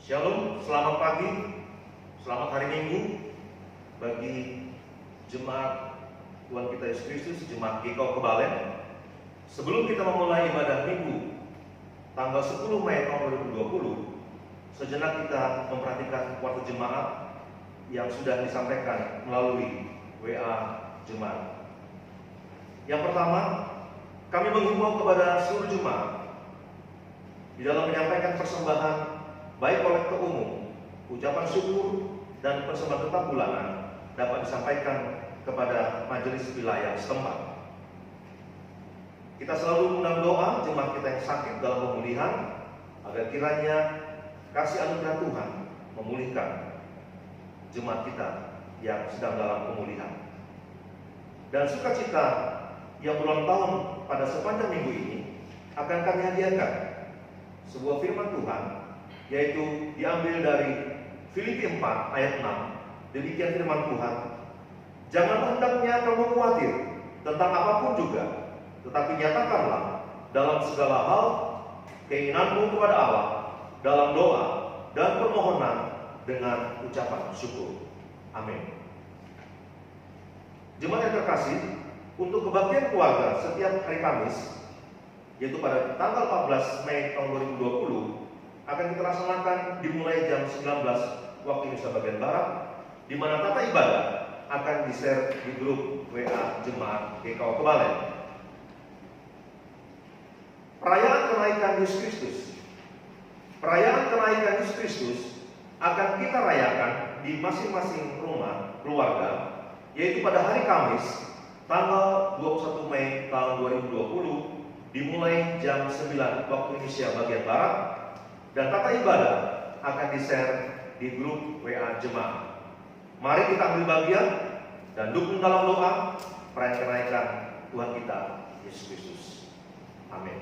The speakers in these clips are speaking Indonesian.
Shalom, selamat pagi, selamat hari Minggu bagi jemaat Tuhan kita Yesus Kristus, jemaat GKO Kebalen. Sebelum kita memulai ibadah Minggu tanggal 10 Mei tahun 2020, sejenak kita memperhatikan kuartal jemaat yang sudah disampaikan melalui WA jemaat. Yang pertama, kami menghimbau kepada seluruh jemaat di dalam menyampaikan persembahan baik kolektor umum, ucapan syukur, dan persembahan tetap bulanan dapat disampaikan kepada majelis wilayah setempat. Kita selalu mengundang doa jemaat kita yang sakit dalam pemulihan, agar kiranya kasih anugerah Tuhan memulihkan jemaat kita yang sedang dalam pemulihan. Dan sukacita yang berulang tahun pada sepanjang minggu ini akan kami hadiahkan sebuah firman Tuhan, yaitu diambil dari Filipi 4 ayat 6. Demikian firman Tuhan, janganlah hendaknya kamu khawatir tentang apapun juga, tetapi nyatakanlah dalam segala hal keinginanmu kepada Allah dalam doa dan permohonan dengan ucapan syukur. Amin. Jemaat yang terkasih, untuk kebaktian keluarga setiap hari Kamis, yaitu pada tanggal 14 Mei tahun 2020, akan kita laksanakan dimulai jam 19 waktu Indonesia bagian Barat, di mana tata ibadah akan di-share di grup WA jemaat GKO Kebalen. Perayaan kenaikan Yesus Kristus. Perayaan kenaikan Yesus Kristus akan kita rayakan di masing-masing rumah keluarga, yaitu pada hari Kamis tanggal 21 Mei tahun 2020 dimulai jam 9 waktu Indonesia bagian Barat, dan tata ibadah akan di-share di grup WA jemaat. Mari kita ambil bagian dan dukung dalam doa perayaan kenaikan Tuhan kita Yesus Kristus. Amin.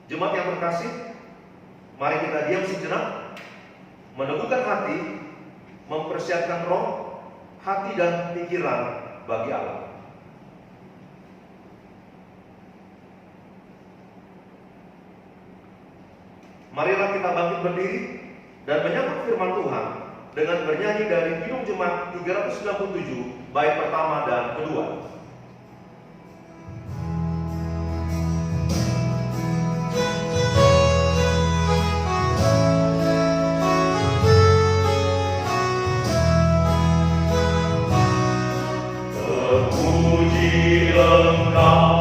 Jemaat yang terkasih, mari kita diam sejenak, meneguhkan hati, mempersiapkan roh, hati dan pikiran bagi Allah. Marilah kita bangkit berdiri dan menyambut firman Tuhan dengan bernyanyi dari Kidung Jemaat 397 bait pertama dan kedua. Terpujilah Engkau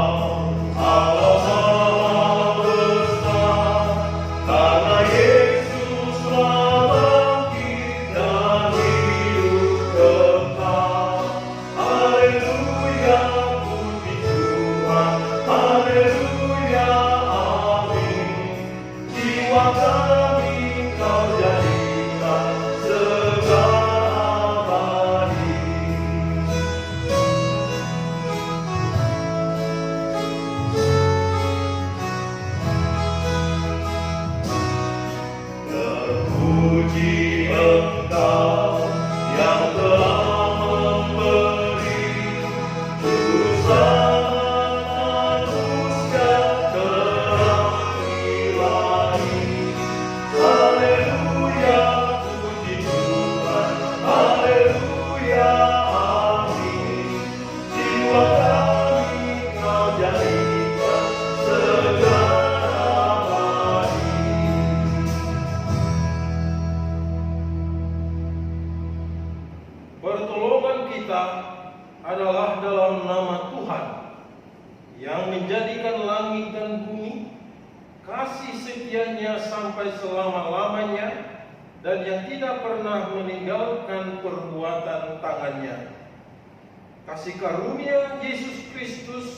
Kasih karunia Yesus Kristus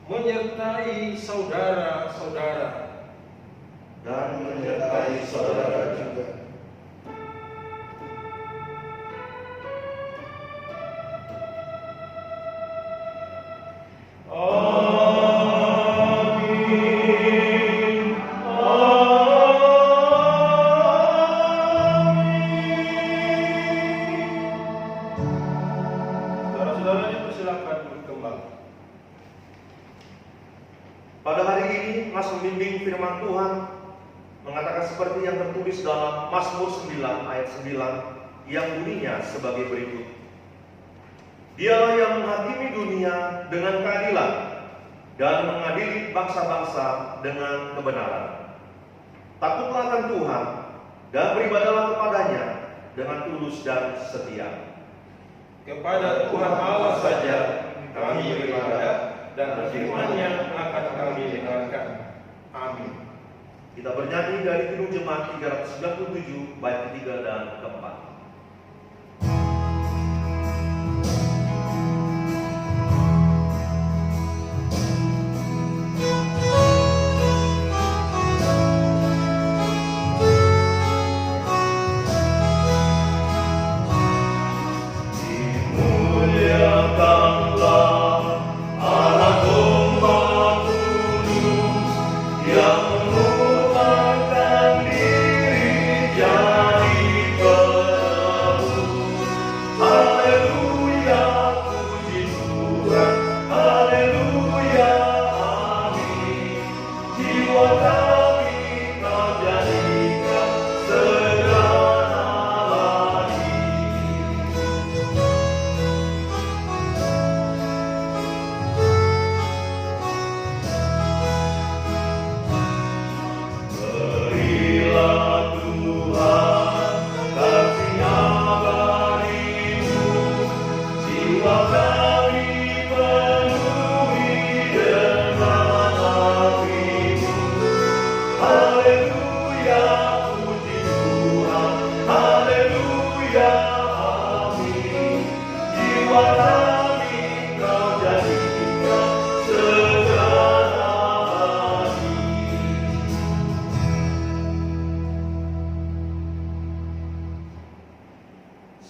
menyertai saudara-saudara dan menyertai saudara juga. Saudara-saudaranya persilakan berkembang. Pada hari ini Mas membimbing firman Tuhan mengatakan seperti yang tertulis dalam Mazmur 9 ayat 9 yang bunyinya sebagai berikut. Dialah yang menghakimi dunia dengan keadilan dan mengadili bangsa-bangsa dengan kebenaran. Takutlah akan Tuhan dan beribadahlah kepadanya dengan tulus dan setia. Kepada Tuhan Allah saja kami beribadah, dan firman-Nya akan kami dengarkan. Amin. Kita bernyanyi dari Kidung Jemaat 397 bait ketiga dan keempat.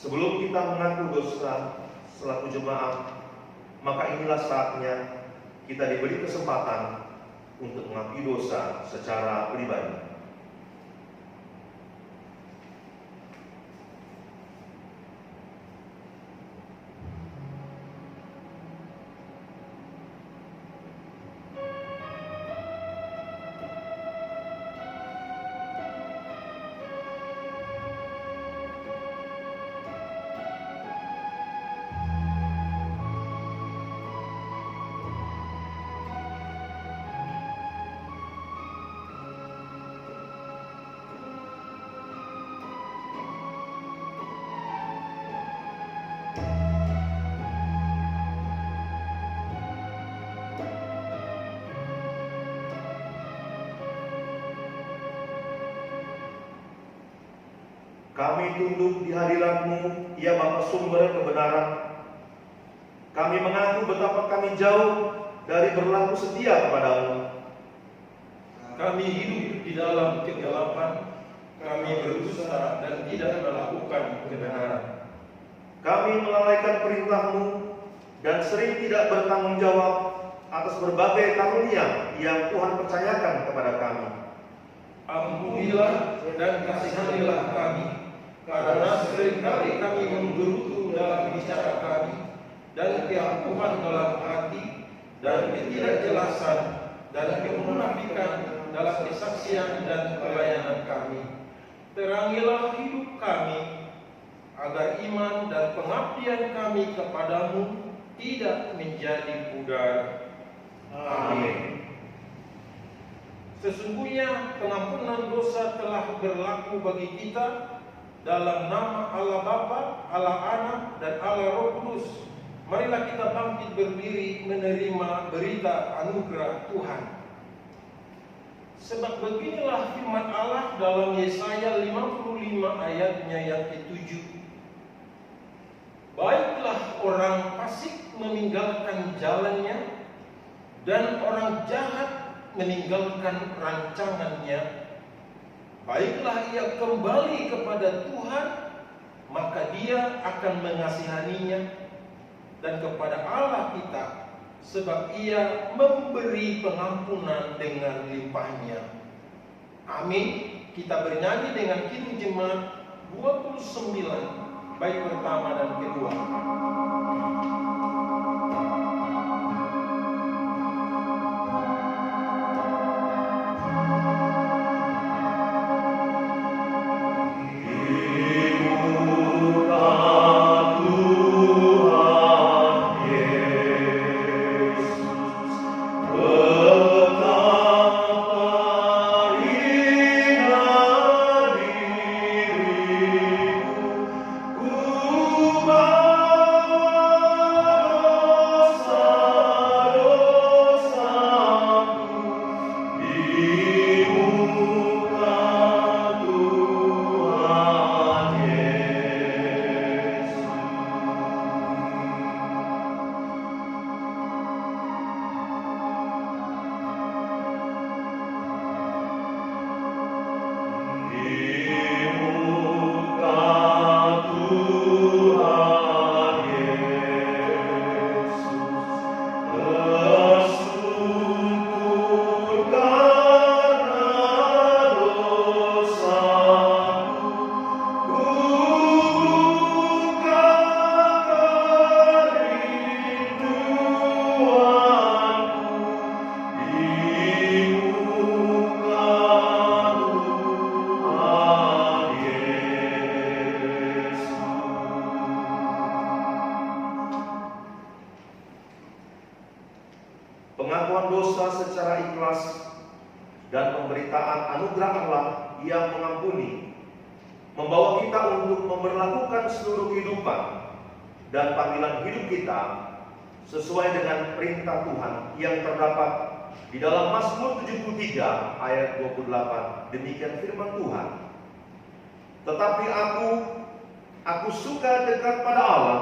Sebelum kita mengaku dosa selaku jemaat, maka inilah saatnya kita diberi kesempatan untuk mengakui dosa secara pribadi. Kami tunduk di hadirat-Mu, ya Bapa sumber kebenaran. Kami mengaku betapa kami jauh dari berlaku setia kepadamu. Kami hidup di dalam kegelapan, kami berusaha dan tidak melakukan kebenaran. Kami melalaikan perintah-Mu dan sering tidak bertanggung jawab atas berbagai karunia yang Tuhan percayakan kepada kami. Ampunilah dan kasihanilah kami, karena seringkali kami menggerutu dalam bicara kami, dan keangkuhan dalam hati, dan ketidakjelasan, dan kemunafikan dalam kesaksian dan pelayanan kami. Terangilah hidup kami, agar iman dan pengabdian kami kepadamu tidak menjadi pudar. Amin. Sesungguhnya pengampunan dosa telah berlaku bagi kita dalam nama Allah Bapa, Allah Anak, dan Allah Roh Kudus. Marilah kita bangkit berdiri menerima berita anugerah Tuhan. Sebab beginilah firman Allah dalam Yesaya 55 ayatnya yang ke-7. Baiklah orang fasik meninggalkan jalannya, dan orang jahat meninggalkan rancangannya. Baiklah ia kembali kepada Tuhan, maka Dia akan mengasihaninya, dan kepada Allah kita, sebab Ia memberi pengampunan dengan limpahnya. Amin. Kita bernyanyi dengan Kidung Jemaat 29 bait pertama dan kedua. pengakuan dosa secara ikhlas, dan pemberitaan anugerah Allah yang mengampuni, membawa kita untuk memperlakukan seluruh kehidupan dan panggilan hidup kita sesuai dengan perintah Tuhan yang terdapat di dalam Mazmur 73 ayat 28. Demikian firman Tuhan. Tetapi aku suka dekat pada Allah.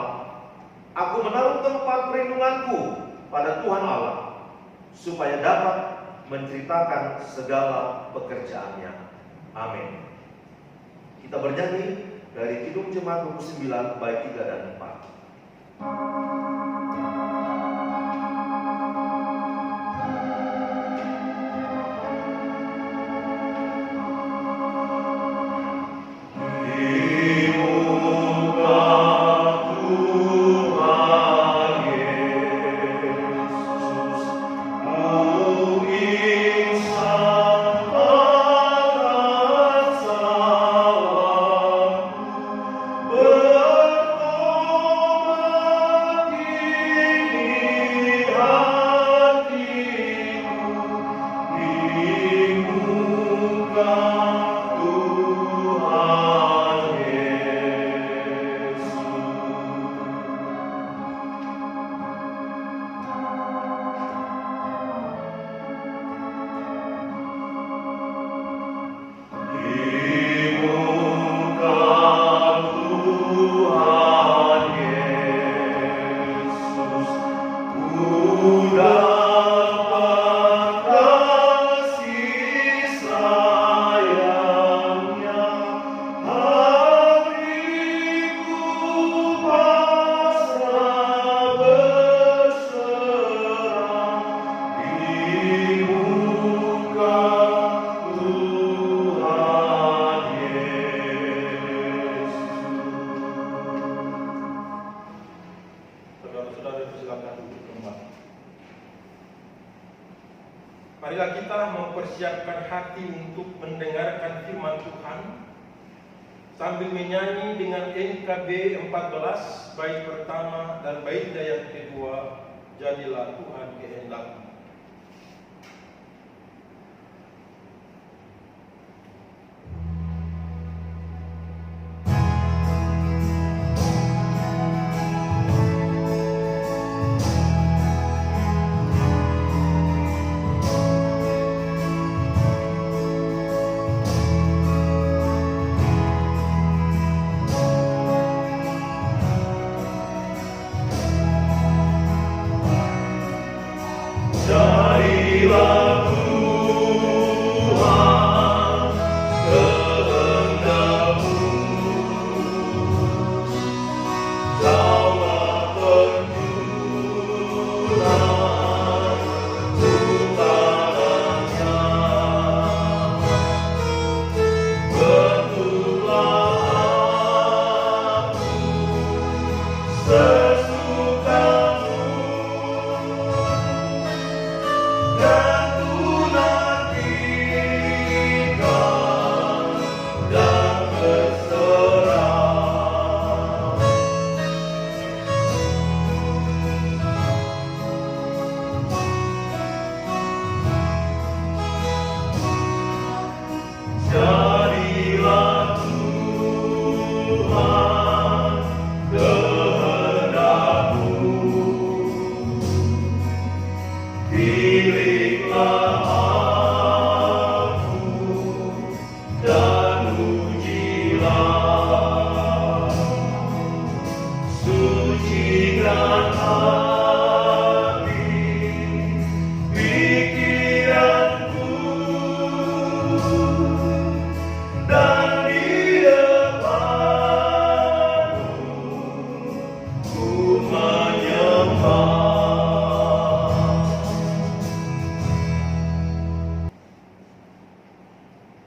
Aku menaruh tempat perlindunganku pada Tuhan Allah, supaya dapat menceritakan segala pekerjaannya. Amin. Kita bernyanyi dari Kidung Jemaat 29 bait 3 dan 4. Marilah kita mempersiapkan hati untuk mendengarkan firman Tuhan sambil menyanyi dengan NKB 14 bait pertama dan baitnya yang kedua, Jadilah Tuhan kehendak-Mu.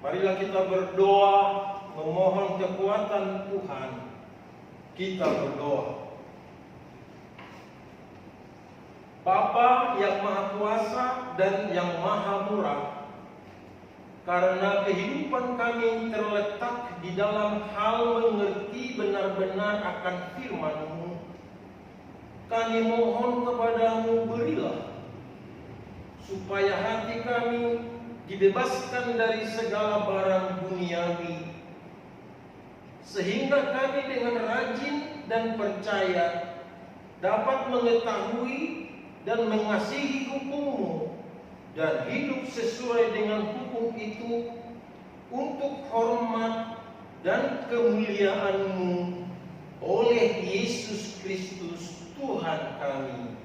Marilah kita berdoa memohon kekuatan Tuhan. Kita berdoa. Bapa yang Maha Kuasa dan yang Maha Murah, karena kehidupan kami terletak di dalam hal mengerti benar-benar akan firman-Mu, kami mohon kepadamu, berilah supaya hati kami dibebaskan dari segala barang duniawi, sehingga kami dengan rajin dan percaya dapat mengetahui dan mengasihi hukum-Mu dan hidup sesuai dengan hukum itu untuk hormat dan kemuliaan-Mu oleh Yesus Kristus Tuhan kami.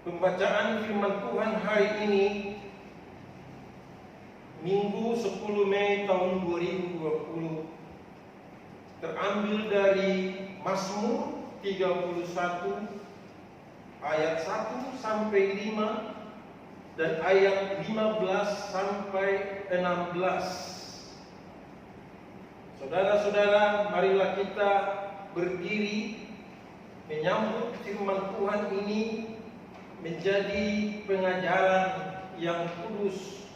Pembacaan firman Tuhan hari ini Minggu 10 Mei tahun 2020 terambil dari Mazmur 31 ayat 1 sampai 5 dan ayat 15 sampai 16. Saudara-saudara, marilah kita berdiri menyambut firman Tuhan ini menjadi pengajaran yang kudus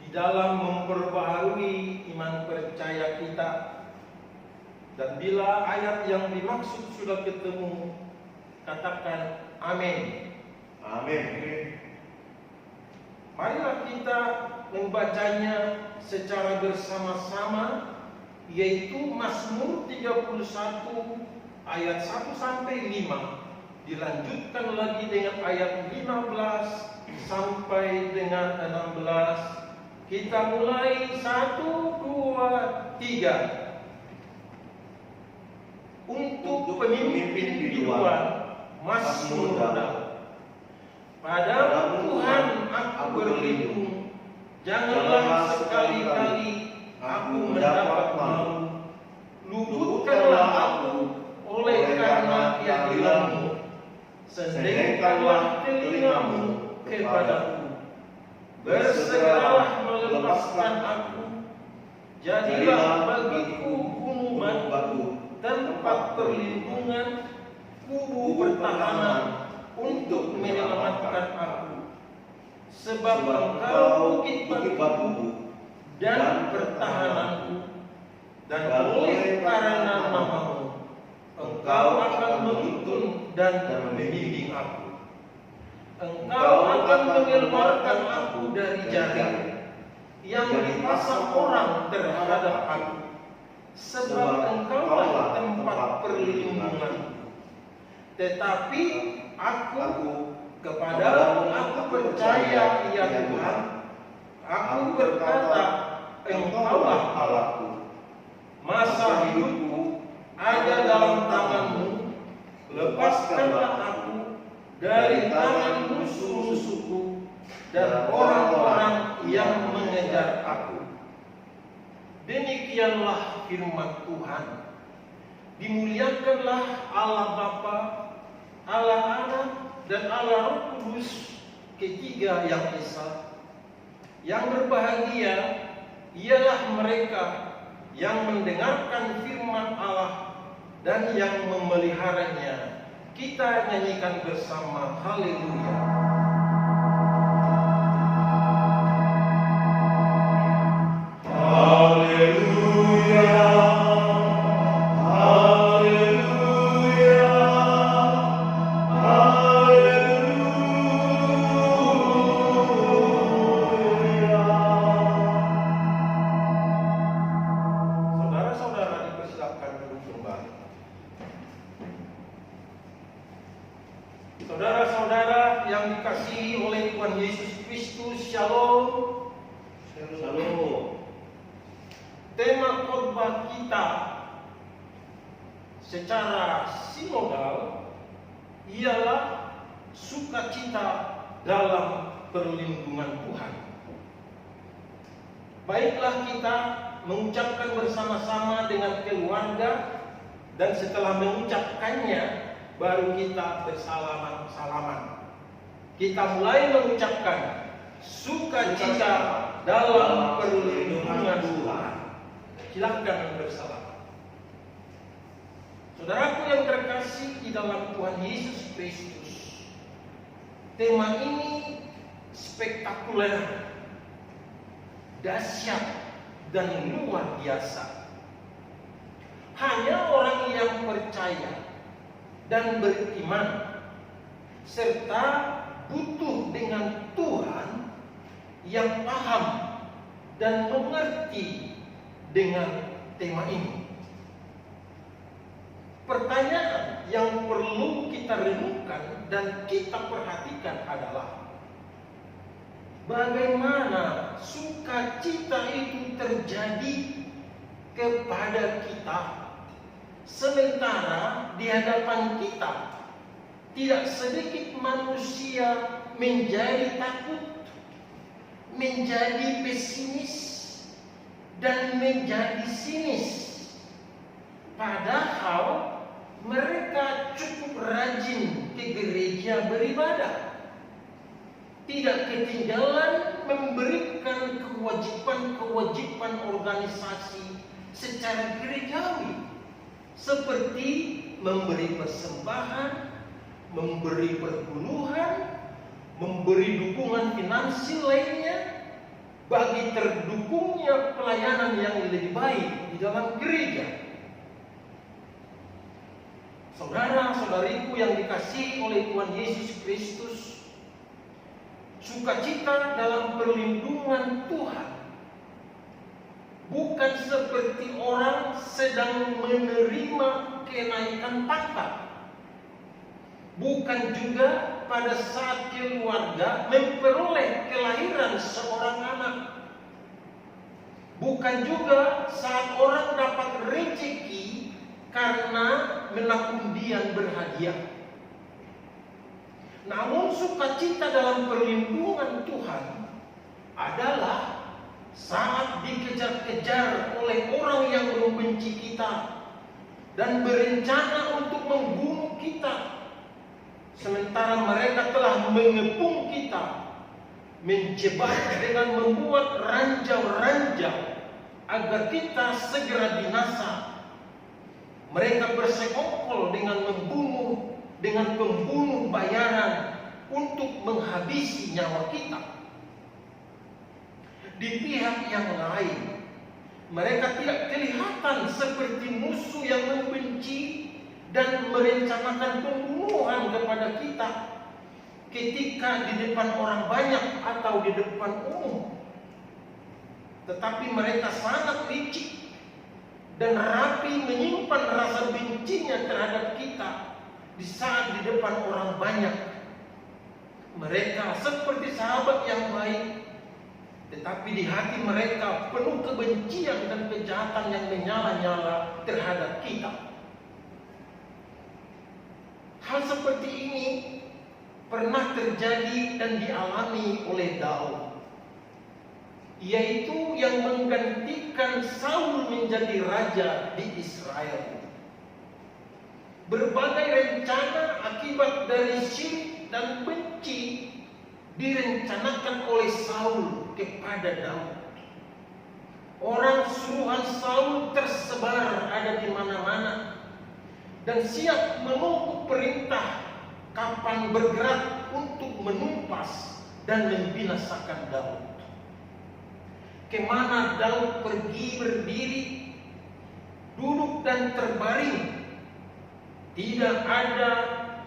di dalam memperbaharui iman percaya kita. Dan bila ayat yang dimaksud sudah ketemu, katakan amin. Amin. Marilah kita membacanya secara bersama-sama, yaitu Mazmur 31 ayat 1 sampai 5. Dilanjutkan lagi dengan ayat 15 sampai dengan 16. Kita mulai 1, 2, 3. Untuk pemimpin biduan Mazmur Daud. Pada Tuhan aku berlindung, janganlah sekali-kali aku mendapat malu. Luputkanlah aku oleh karena keadilan-Mu. Sendengkanlah telinga-Mu kepadaku. Bersegeralah melepaskan aku. Jadilah bagiku gunung batu, tempat perlindungan, kubu pertahanan untuk menyelamatkan aku. Sebab Engkau bukit batuku dan pertahananku, dan oleh karena nama-Mu Engkau akan menuntun dan membimbing aku. Engkau akan mengeluarkan aku dari jaring yang dipasang orang terhadap aku. Sebab Engkaulah tempat perlindunganku. Tetapi aku kepadamu aku percaya, ya Tuhan. Aku berkata, Engkaulah Allahku. Masa hidupku ada dalam tangan-Mu. Lepaskanlah aku dari tangan musuh-musuhku dan orang-orang yang mengejar aku. Demikianlah firman Tuhan. Dimuliakanlah Allah Bapa, Allah Anak, dan Allah Roh Kudus, ketiga yang esa. Yang berbahagia ialah mereka yang mendengarkan firman Allah dan yang memeliharanya. Kita nyanyikan bersama, haleluya. Saudara-saudara yang dikasihi oleh Tuhan Yesus Kristus, Shalom. Shalom. Tema khotbah kita secara sinodal ialah sukacita dalam perlindungan Tuhan. Baiklah kita mengucapkan bersama-sama dengan keluarga Dan setelah mengucapkannya, baru kita bersalaman-salaman. Kita mulai mengucapkan sukacita dalam perlindungan Tuhan. Silakan bersalaman. Saudaraku yang terkasih di dalam Tuhan Yesus Kristus, tema ini spektakuler, dahsyat, dan luar biasa. Hanya orang yang percaya dan beriman serta butuh dengan Tuhan yang paham dan mengerti dengan tema ini. Pertanyaan yang perlu kita renungkan dan kita perhatikan adalah bagaimana sukacita itu terjadi kepada kita, sementara di hadapan kita tidak sedikit manusia menjadi takut, menjadi pesimis, dan menjadi sinis. Padahal mereka cukup rajin ke gereja beribadah, tidak ketinggalan memberikan kewajiban-kewajiban organisasi secara gerejawi, seperti memberi persembahan, memberi perpuluhan, memberi dukungan finansial lainnya bagi terdukungnya pelayanan yang lebih baik di dalam gereja. Saudara-saudariku yang dikasihi oleh Tuhan Yesus Kristus, sukacita dalam perlindungan Tuhan bukan seperti orang sedang menerima kenaikan pangkat. Bukan juga pada saat keluarga memperoleh kelahiran seorang anak. Bukan juga saat orang dapat rezeki karena menang undian berhadiah. Namun sukacita dalam perlindungan Tuhan adalah saat dikejar-kejar oleh orang yang membenci kita dan berencana untuk membunuh kita, sementara mereka telah mengepung kita, menjebak dengan membuat ranjau-ranjau agar kita segera binasa. Mereka bersekongkol dengan pembunuh bayaran untuk menghabisi nyawa kita. Di pihak yang lain, mereka tidak kelihatan seperti musuh yang membenci dan merencanakan pembunuhan kepada kita ketika di depan orang banyak atau di depan umum. Tetapi mereka sangat licik dan rapi menyimpan rasa bencinya terhadap kita di saat di depan orang banyak. Mereka seperti sahabat yang baik, tetapi di hati mereka penuh kebencian dan kejahatan yang menyala-nyala terhadap kita. Hal seperti ini pernah terjadi dan dialami oleh Daud, yaitu yang menggantikan Saul menjadi raja di Israel. Berbagai rencana akibat dari syirik dan benci direncanakan oleh Saul kepada Daud. Orang suruhan Saul tersebar ada di mana-mana dan siap menunggu perintah kapan bergerak untuk menumpas dan membinasakan Daud. Kemana Daud pergi berdiri, duduk dan terbaring, tidak ada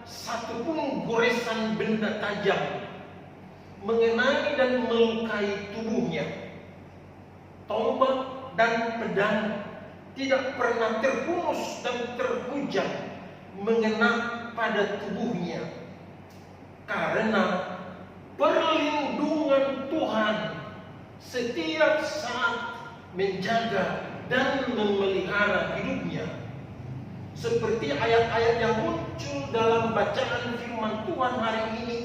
satupun goresan benda tajam mengenai dan melukai tubuhnya. Tombak dan pedang tidak pernah terhunus dan terhujam mengena pada tubuhnya, karena perlindungan Tuhan setiap saat menjaga dan memelihara hidupnya. Seperti ayat-ayat yang muncul dalam bacaan firman Tuhan hari ini,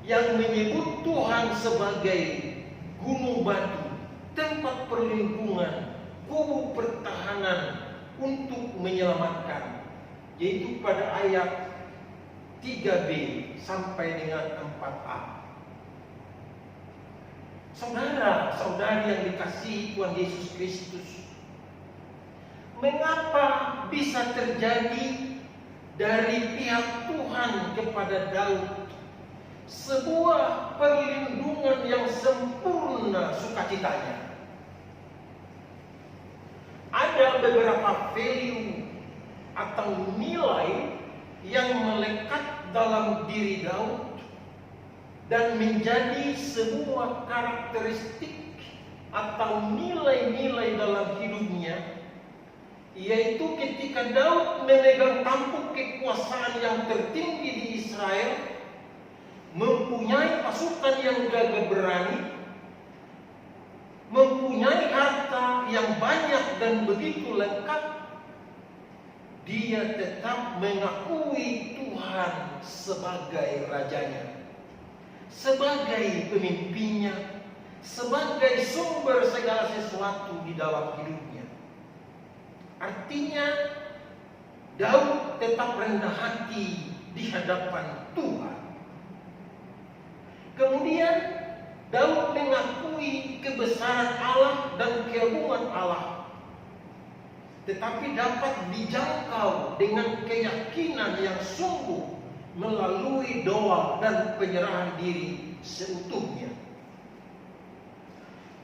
yang menyebut Tuhan sebagai gunung batu, tempat perlindungan, kubu pertahanan, untuk menyelamatkan, yaitu pada ayat 3b sampai dengan 4a. Saudara-saudari yang dikasihi Tuhan Yesus Kristus, mengapa bisa terjadi dari pihak Tuhan kepada Daud sebuah perlindungan yang sempurna sukacitanya? Ada beberapa value atau nilai yang melekat dalam diri Daud dan menjadi sebuah karakteristik atau nilai-nilai dalam hidupnya, yaitu ketika Daud memegang tampuk kekuasaan yang tertinggi di Israel, mempunyai pasukan yang gagah berani, mempunyai harta yang banyak dan begitu lengkap, dia tetap mengakui Tuhan sebagai rajanya, sebagai pemimpinnya, sebagai sumber segala sesuatu di dalam hidupnya. Artinya, Daud tetap rendah hati di hadapan Tuhan. Kemudian Daud mengakui kebesaran Allah dan keagungan Allah, tetapi dapat dijangkau dengan keyakinan yang sungguh melalui doa dan penyerahan diri seutuhnya.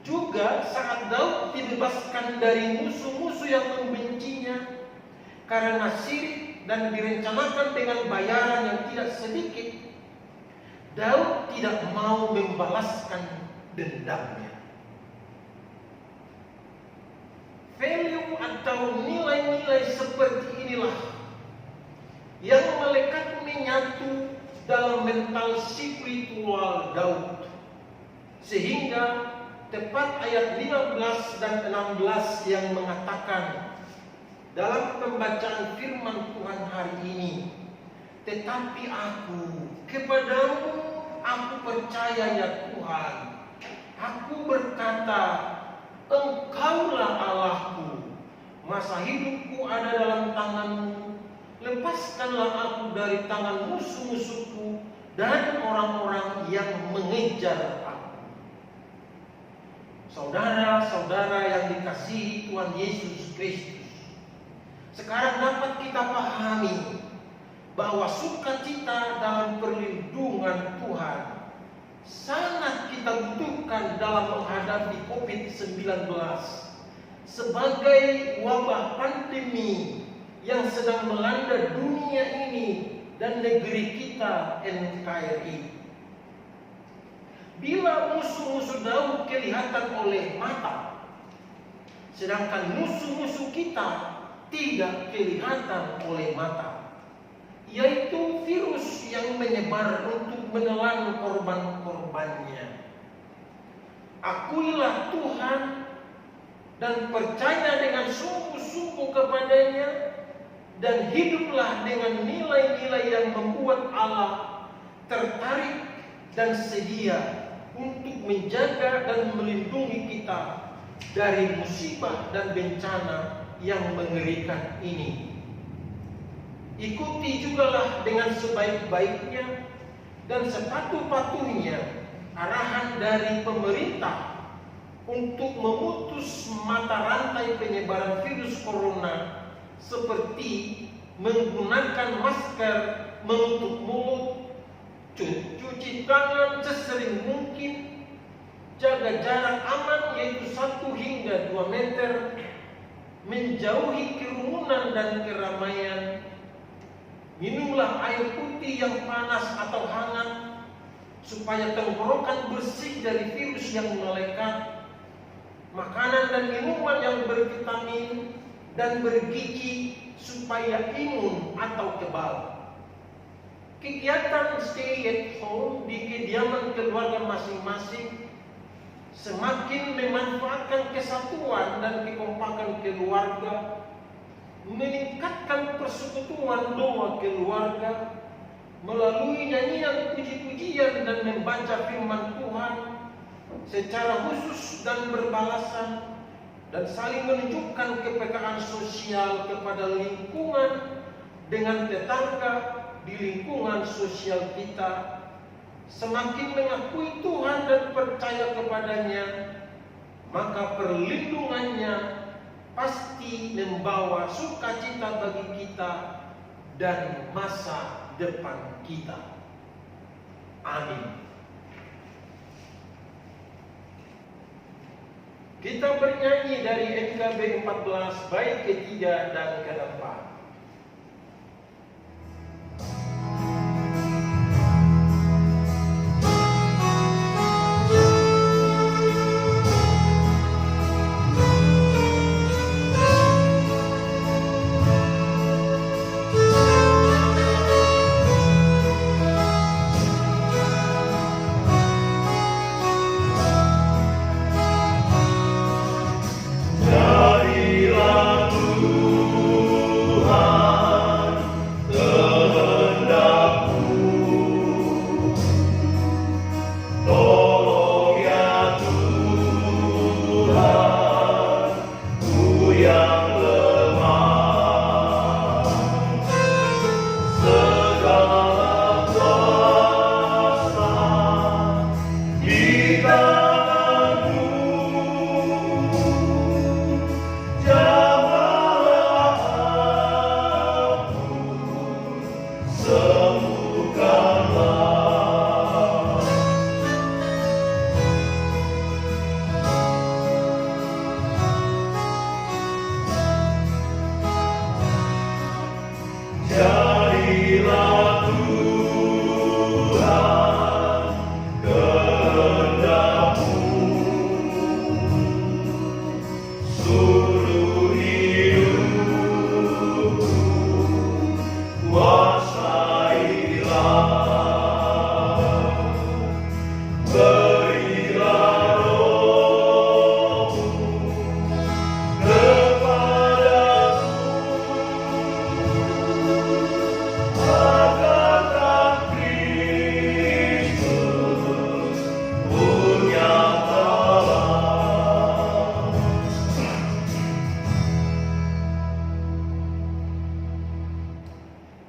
Juga saat Daud dibebaskan dari musuh-musuh yang membencinya karena syirik dan direncanakan dengan bayaran yang tidak sedikit, Daud tidak mau membalaskan dendamnya. Value atau nilai-nilai seperti inilah yang melekat menyatu dalam mental spiritual Daud, sehingga tepat ayat 15 dan 16 yang mengatakan dalam pembacaan firman Tuhan hari ini, tetapi kepadamu aku percaya ya Tuhan. Aku berkata, Engkaulah Allahku. Masa hidupku ada dalam tanganmu. Lepaskanlah aku dari tangan musuh-musuhku dan orang-orang yang mengejar aku. Saudara-saudara yang dikasihi Tuhan Yesus Kristus, sekarang dapat kita pahami bahwa sukacita dalam perlindungan Tuhan sangat kita butuhkan dalam menghadapi COVID-19 sebagai wabah pandemi yang sedang melanda dunia ini dan negeri kita NKRI. Bila musuh-musuh Daud kelihatan oleh mata, sedangkan musuh-musuh kita tidak kelihatan oleh mata, yaitu virus yang menyebar untuk menelan korban-korbannya. Akuilah Tuhan dan percaya dengan sungguh-sungguh kepadanya, dan hiduplah dengan nilai-nilai yang membuat Allah tertarik dan sedia untuk menjaga dan melindungi kita dari musibah dan bencana yang mengerikan ini. Ikuti jugalah dengan sebaik-baiknya dan sepatuh-patuhnya arahan dari pemerintah untuk memutus mata rantai penyebaran virus corona, seperti menggunakan masker, menutup mulut, cuci tangan sesering mungkin, jaga jarak aman yaitu 1 hingga 2 meter, menjauhi kerumunan dan keramaian, minumlah air putih yang panas atau hangat supaya tenggorokan bersih dari virus yang melekat, makanan dan minuman yang bervitamin dan bergizi supaya imun atau kebal. Kegiatan stay at home di kediaman keluarga masing-masing semakin memanfaatkan kesatuan dan kekompakan keluarga, meningkatkan persekutuan doa keluarga melalui nyanyian puji-pujian dan membaca firman Tuhan secara khusus dan berbalasan, dan saling menunjukkan kepekaan sosial kepada lingkungan dengan tetangga di lingkungan sosial kita, semakin mengakui Tuhan dan percaya kepadanya, maka perlindungannya pasti membawa sukacita bagi kita dan masa depan kita. Amin. Kita bernyanyi dari NKB 14 bait ketiga dan keempat.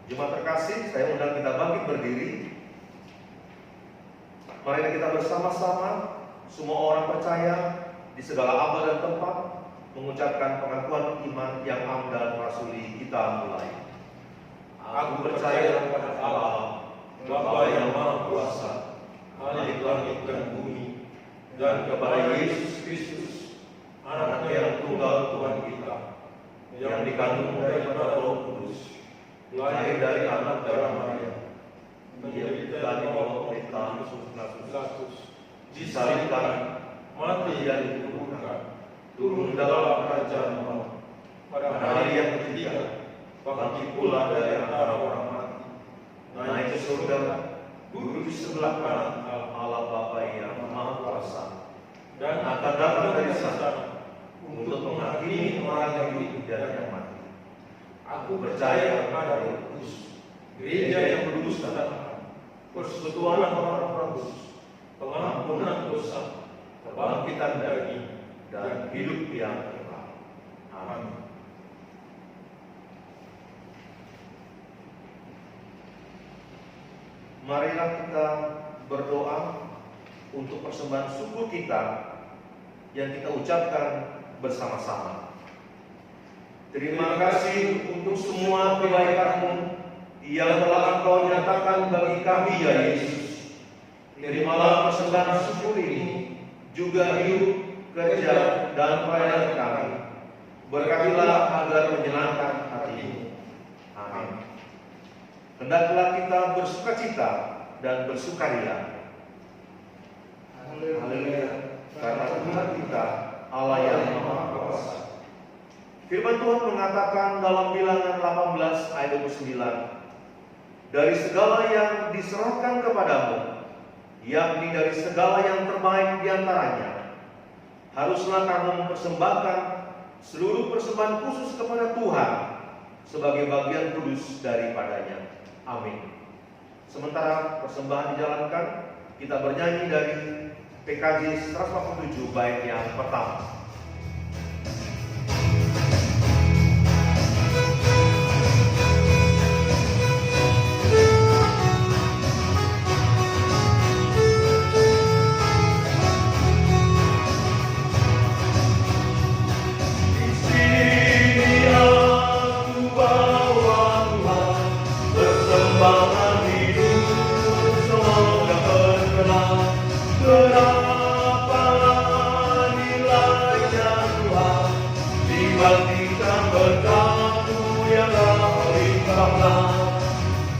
Jemaat terkasih, saya undang kita bangkit berdiri. Mari kita bersama-sama, semua orang percaya di segala abad dan tempat, mengucapkan pengakuan iman yang am dan rasuli. Kita mulai. Aku percaya kepada Allah, Bapa yang Maha Kuasa, Khalik langit dan bumi, dan kepada Yesus Kristus, Anak yang tunggal Tuhan kita, yang dikandung daripada Roh Kudus, lahir dari anak darah Maria, menderita di bawah pemerintahan Pilatus, disalibkan, mati dan dikuburkan, turun dalam kerajaan maut, pada hari yang ketiga bangkit pula dari antara orang mati, naik ke surga, duduk di sebelah kanan Allah Bapa yang Maha Kuasa, dan akan datang dari sana untuk menghakimi orang yang hidup dan yang mati. Aku percaya kepada Roh Kudus, gereja yang kudus dan persekutuan orang kudus, pengampunan dosa, kebangkitan daging, dan hidup yang kekal. Amin. Marilah kita berdoa untuk persembahan syukur kita yang kita ucapkan bersama-sama. Terima kasih untuk semua kebaikan-Mu yang telah Engkau nyatakan bagi kami, ya Yesus. Terimalah persembahan syukur ini, juga hidup, kerja, dan pelayanan kami. Berkatilah agar menyenangkan hati-Mu. Amin. Hendaklah kita bersukacita dan bersukaria. Haleluya. Karena Tuhan kita Allah yang Maha Kuasa. Firman Tuhan mengatakan dalam Bilangan 18 ayat 29, dari segala yang diserahkan kepadamu, yakni dari segala yang terbaik diantaranya, haruslah kamu mempersembahkan seluruh persembahan khusus kepada Tuhan sebagai bagian kudus daripadanya. Amin. Sementara persembahan dijalankan, kita bernyanyi dari PKJ 147 bait yang pertama. tinggal kita bertamu yang limpahlah.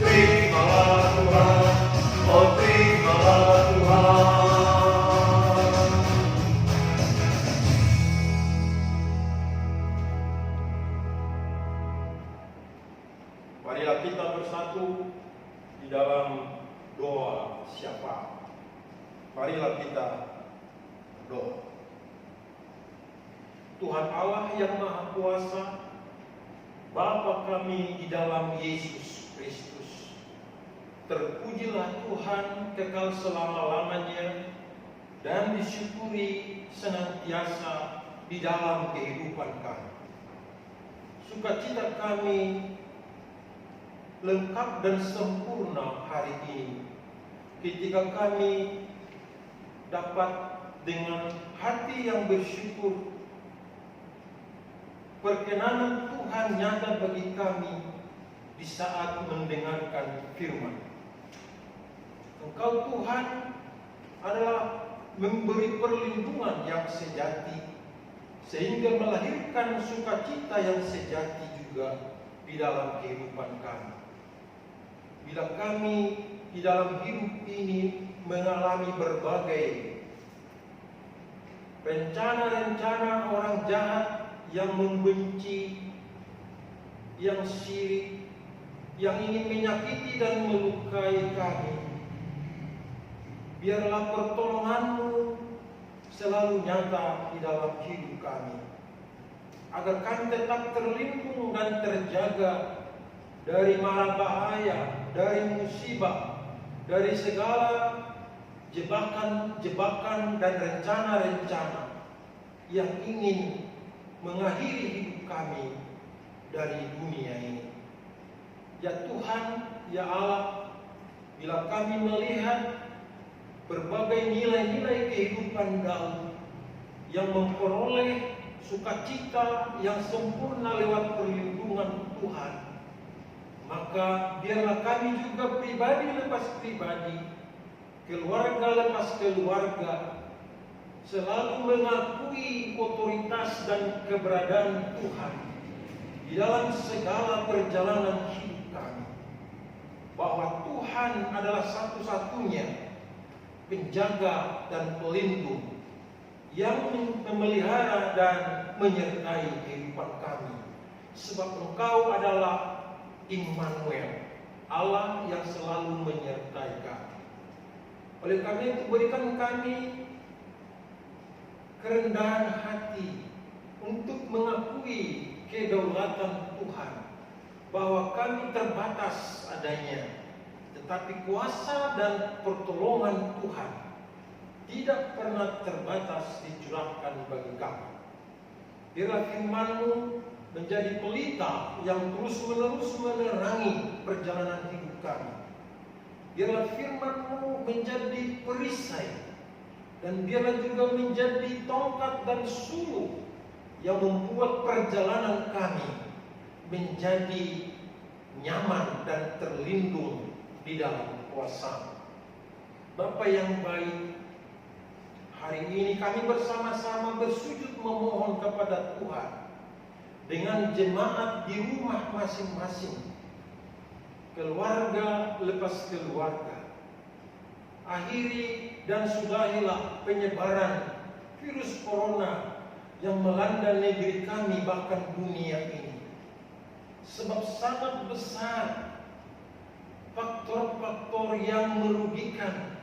Terimalah Tuhan, oh terimalah Tuhan. Marilah kita bersatu di dalam doa syafaat. Marilah kita berdoa. Tuhan Allah yang Maha Kuasa, Bapa kami di dalam Yesus Kristus, terpujilah Tuhan kekal selama-lamanya dan disyukuri senantiasa di dalam kehidupan kami. Sukacita kami lengkap dan sempurna hari ini ketika kami dapat dengan hati yang bersyukur perkenanan Tuhan nyata bagi kami di saat mendengarkan firman. Engkau Tuhan adalah memberi perlindungan yang sejati sehingga melahirkan sukacita yang sejati juga di dalam kehidupan kami. Bila kami di dalam hidup ini mengalami berbagai rencana-rencana orang jahat yang membenci, yang syirik, yang ingin menyakiti dan melukai kami, biarlah pertolongan-Mu selalu nyata di dalam hidup kami, agar kami tetap terlindung dan terjaga dari mara bahaya, dari musibah, dari segala jebakan-jebakan dan rencana-rencana yang ingin mengakhiri hidup kami dari dunia ini. Ya Tuhan, ya Allah, bila kami melihat berbagai nilai-nilai kehidupan Daud yang memperoleh sukacita yang sempurna lewat perlindungan Tuhan, maka biarlah kami juga pribadi lepas pribadi, keluarga lepas keluarga, selalu mengakui otoritas dan keberadaan Tuhan di dalam segala perjalanan hidup kami, bahwa Tuhan adalah satu-satunya penjaga dan pelindung yang memelihara dan menyertai kehidupan kami, sebab Engkau adalah Immanuel, Allah yang selalu menyertai kami. Oleh karena itu, berikan kami kerendahan hati untuk mengakui kedaulatan Tuhan, bahwa kami terbatas adanya, tetapi kuasa dan pertolongan Tuhan tidak pernah terbatas dicurahkan bagi kami. Biarlah firman-Mu menjadi pelita yang terus-menerus menerangi perjalanan hidup kami. Biarlah firman-Mu menjadi perisai, dan biarlah juga menjadi tongkat dan suluh yang membuat perjalanan kami menjadi nyaman dan terlindung di dalam kuasa. Bapa yang baik, hari ini kami bersama-sama bersujud memohon kepada Tuhan dengan jemaat di rumah masing-masing, keluarga lepas keluarga. Akhiri dan sudahilah penyebaran virus corona yang melanda negeri kami, bahkan dunia ini. Sebab sangat besar faktor-faktor yang merugikan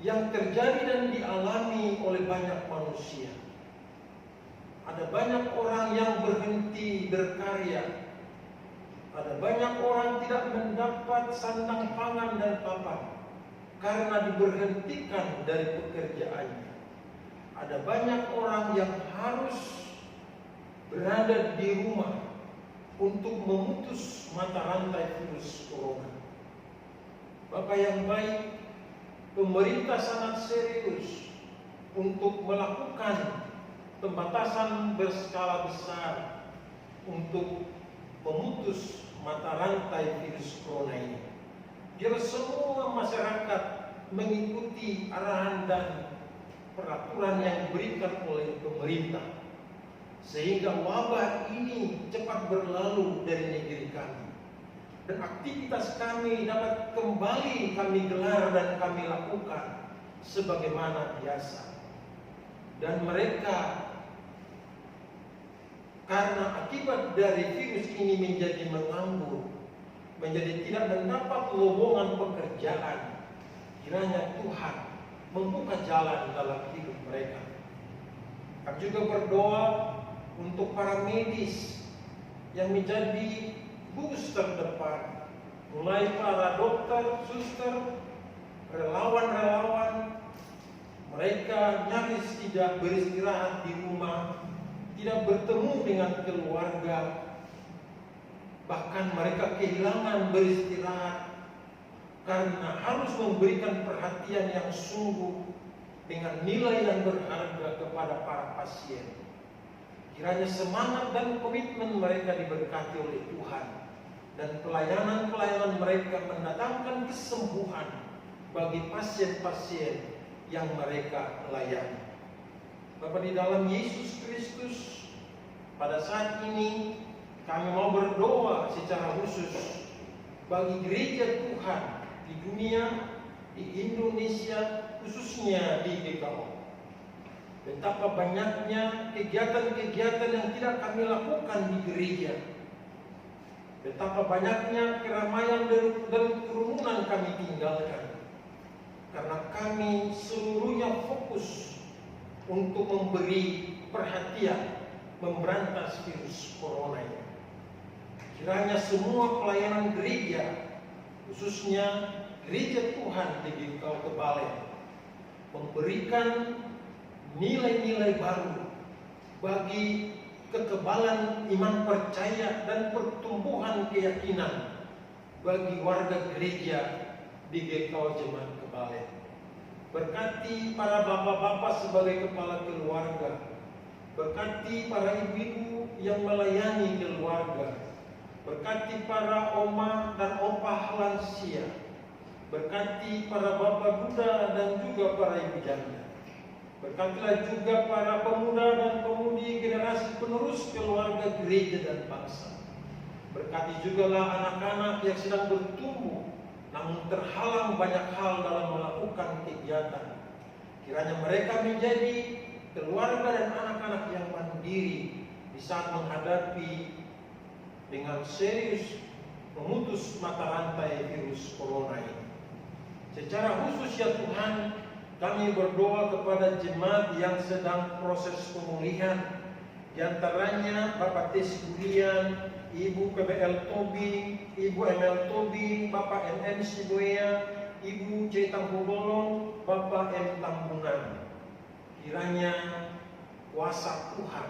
yang terjadi dan dialami oleh banyak manusia. Ada banyak orang yang berhenti berkarya. Ada banyak orang tidak mendapat sandang pangan dan papan karena diberhentikan dari pekerjaannya. Ada banyak orang yang harus berada di rumah untuk memutus mata rantai virus corona. Bapak yang baik, pemerintah sangat serius untuk melakukan pembatasan berskala besar untuk memutus mata rantai virus corona ini. Biar semua masyarakat mengikuti arahan dan peraturan yang diberikan oleh pemerintah, sehingga wabah ini cepat berlalu dari negeri kami, dan aktivitas kami dapat kembali kami gelar dan kami lakukan sebagaimana biasa. Dan mereka karena akibat dari virus ini menjadi menganggur, menjadi tidak mendapat lowongan pekerjaan, kiranya Tuhan membuka jalan dalam hidup mereka. Kami juga berdoa untuk para medis yang menjadi booster terdepan, mulai para dokter, suster, relawan-relawan. Mereka nyaris tidak beristirahat di rumah, tidak bertemu dengan keluarga, bahkan mereka kehilangan beristirahat karena harus memberikan perhatian yang sungguh dengan nilai yang berharga kepada para pasien. Kiranya semangat dan komitmen mereka diberkati oleh Tuhan, dan pelayanan-pelayanan mereka mendatangkan kesembuhan bagi pasien-pasien yang mereka layani. Bapa di dalam Yesus Kristus, pada saat ini kami mau berdoa secara khusus bagi gereja Tuhan di dunia, di Indonesia, khususnya di GKO. Betapa banyaknya kegiatan-kegiatan yang tidak kami lakukan di gereja. Betapa banyaknya keramaian dan kerumunan kami tinggalkan, karena kami seluruhnya fokus untuk memberi perhatian memberantas virus corona ini. Kiranya semua pelayanan gereja, khususnya gereja Tuhan di GKO Kebalen, memberikan nilai-nilai baru bagi kekebalan iman percaya dan pertumbuhan keyakinan bagi warga gereja di GKO Jemaat Kebalen. Berkati para bapak-bapak sebagai kepala keluarga, berkati para ibu-ibu yang melayani keluarga, berkati para oma dan opa lansia, berkati para bapak muda dan juga para ibu janda. Berkatilah juga para pemuda dan pemudi generasi penerus keluarga gereja dan bangsa. Berkati jugalah anak-anak yang sedang bertumbuh namun terhalang banyak hal dalam melakukan kegiatan. Kiranya mereka menjadi keluarga dan anak-anak yang mandiri di saat menghadapi dengan serius memutus mata rantai virus corona ini. Secara khusus ya Tuhan, kami berdoa kepada jemaat yang sedang proses pemulihan, di antaranya Bapak Tes Budian, Ibu PBL Tobi, Ibu ML Tobi, Bapak NN Siboya, Ibu C Tambobolong, Bapak M Tambungan. Kiranya kuasa Tuhan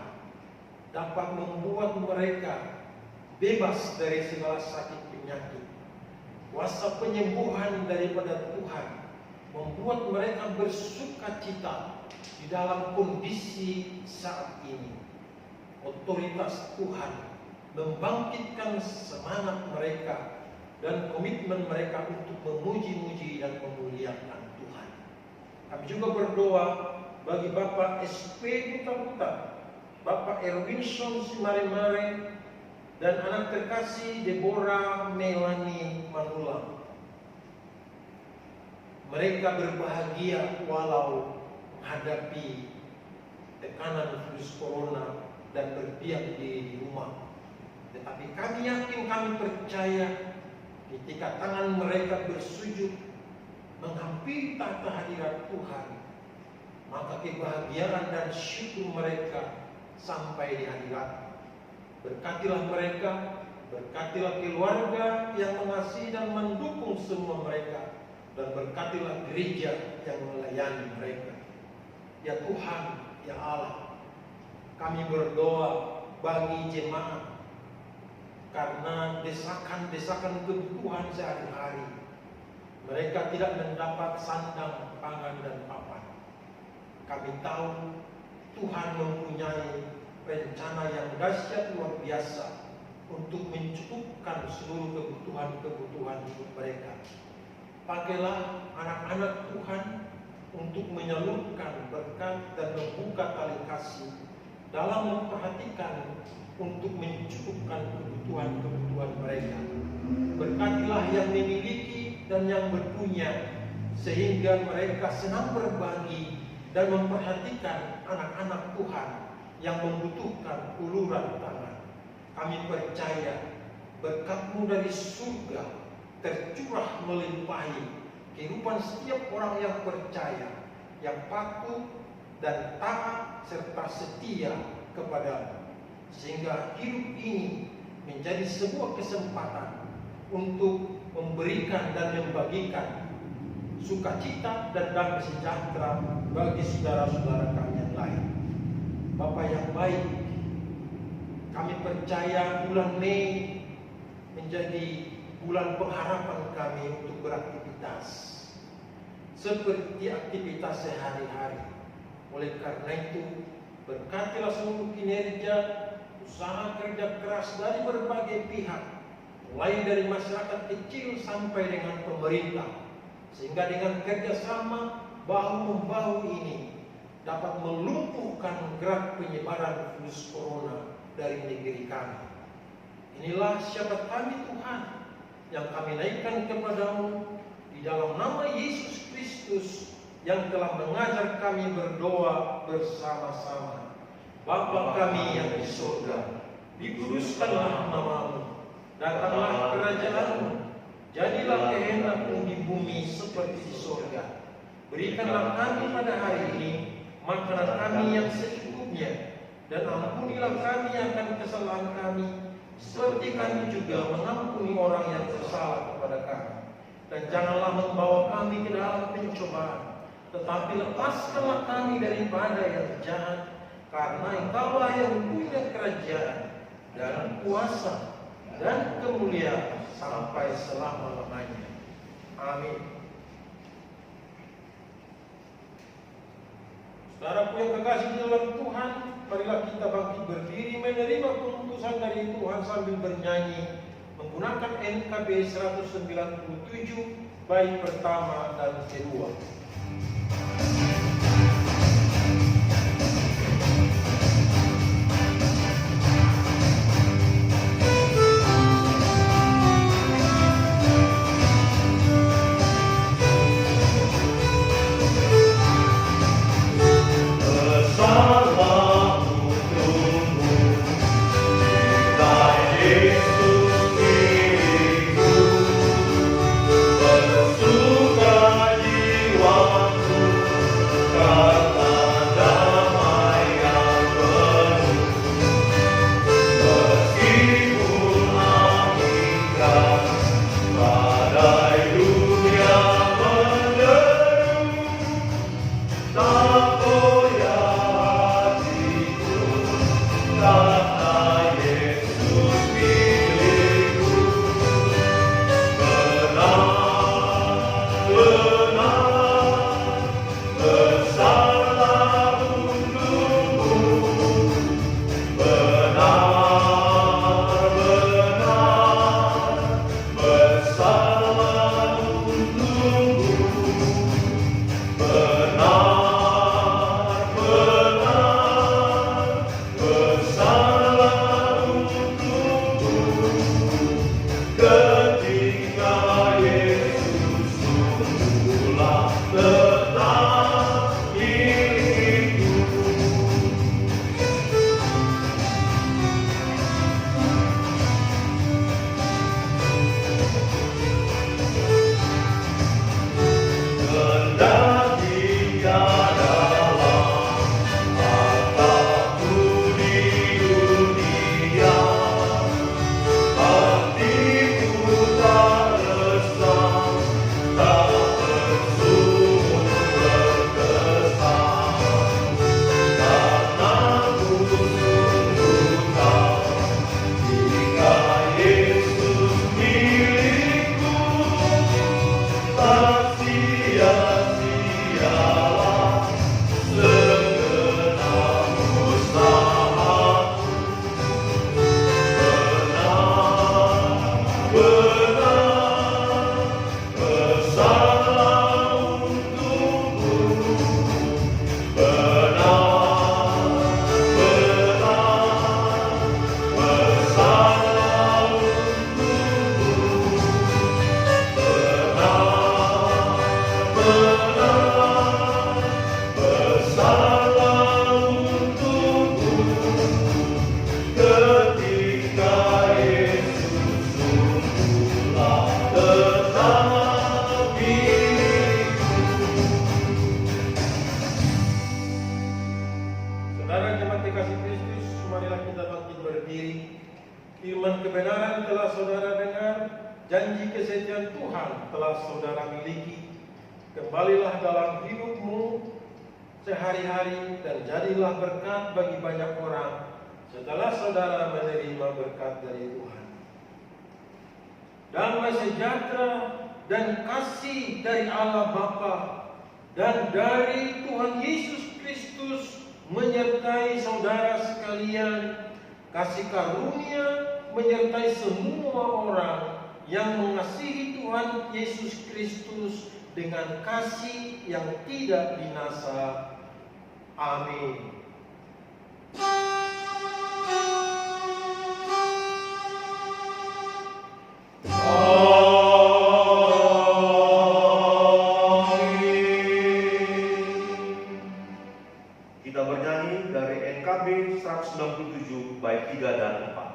dapat membuat mereka bebas dari segala sakit penyakit. Kuasa penyembuhan daripada Tuhan membuat mereka bersukacita di dalam kondisi saat ini. Otoritas Tuhan membangkitkan semangat mereka dan komitmen mereka untuk memuji-muji dan memuliakan Tuhan. Kami juga berdoa bagi Bapak SP Buta-Buta, Bapak Erwinson Simare-Mare, dan anak terkasih Deborah Melani Manulang. Mereka berbahagia walau menghadapi tekanan virus corona dan berdiam di rumah. Tetapi kami yakin, kami percaya ketika tangan mereka bersujud menghampiri tahta hadirat Tuhan, maka kebahagiaan dan syukur mereka sampai di hadirat. Berkatilah mereka, berkatilah keluarga yang mengasihi dan mendukung semua mereka, dan berkatilah gereja yang melayani mereka. Ya Tuhan, ya Allah, kami berdoa bagi jemaat karena desakan-desakan kebutuhan sehari-hari. Mereka tidak mendapat sandang, pangan, dan papan. Kami tahu Tuhan mempunyai rencana yang dahsyat luar biasa untuk mencukupkan seluruh kebutuhan-kebutuhan hidup mereka. Pakailah anak-anak Tuhan untuk menyalurkan berkat dan membuka tali kasih dalam memperhatikan untuk mencukupkan kebutuhan-kebutuhan mereka. Berkatilah yang memiliki dan yang berpunya, sehingga mereka senang berbagi dan memperhatikan anak-anak Tuhan yang membutuhkan uluran tangan. Kami percaya berkat-Mu dari surga tercurah melimpahi kehidupan setiap orang yang percaya, yang patuh dan taat serta setia kepada-Mu, sehingga hidup ini menjadi sebuah kesempatan untuk memberikan dan membagikan sukacita dan damai sejahtera bagi saudara-saudara kami yang lain. Bapa yang baik, kami percaya bulan Mei menjadi bulan pengharapan kami untuk beraktivitas seperti aktivitas sehari-hari. Oleh karena itu, berkatilah seluruh kinerja usaha kerja keras dari berbagai pihak, mulai dari masyarakat kecil sampai dengan pemerintah, sehingga dengan kerjasama bahu-membahu ini dapat melumpuhkan gerak penyebaran virus corona dari negeri kami. Inilah syafaat kami Tuhan yang kami naikkan kepada-Mu di dalam nama Yesus Kristus yang telah mengajar kami berdoa bersama-sama. Bapa kami yang di surga, dikuduskanlah nama-Mu, datanglah kerajaan-Mu, jadilah kehendak-Mu di bumi seperti di surga. Berikanlah kami pada hari ini makanan kami yang secukupnya, dan ampunilah kami akan kesalahan kami, seperti kami juga mengampuni orang yang bersalah kepada kami. Dan janganlah membawa kami ke dalam pencobaan, tetapi lepaskanlah kami daripada yang jahat, karena Engkaulah yang punya kerajaan dan kuasa dan kemuliaan sampai selama-lamanya. Amin. Saudaraku yang kekasih di dalam Tuhan, marilah kita bangkit berdiri menerima keputusan dari Tuhan sambil bernyanyi menggunakan NKB 197 bait pertama dan kedua. Benar, benar, bersama. marilah kita bangkit berdiri. Firman kebenaran telah saudara dengar, janji kesetiaan Tuhan telah saudara miliki. Kembalilah dalam hidupmu sehari-hari dan jadilah berkat bagi banyak orang setelah saudara menerima berkat dari Tuhan. Damai sejahtera dan kasih dari Allah Bapa dan dari Tuhan Yesus Kristus menyertai saudara sekalian. Kasih karunia menyertai semua orang yang mengasihi Tuhan Yesus Kristus dengan kasih yang tidak binasa. Amin. Kita bernyanyi dari NKB 197 bait 3 dan 4.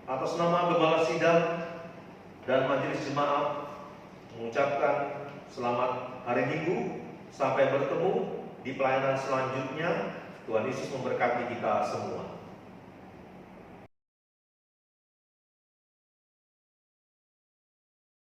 Atas nama Gembala Sidang dan Majelis Jemaat mengucapkan selamat hari Minggu. Sampai bertemu di pelayanan selanjutnya. Tuhan Yesus memberkati kita semua.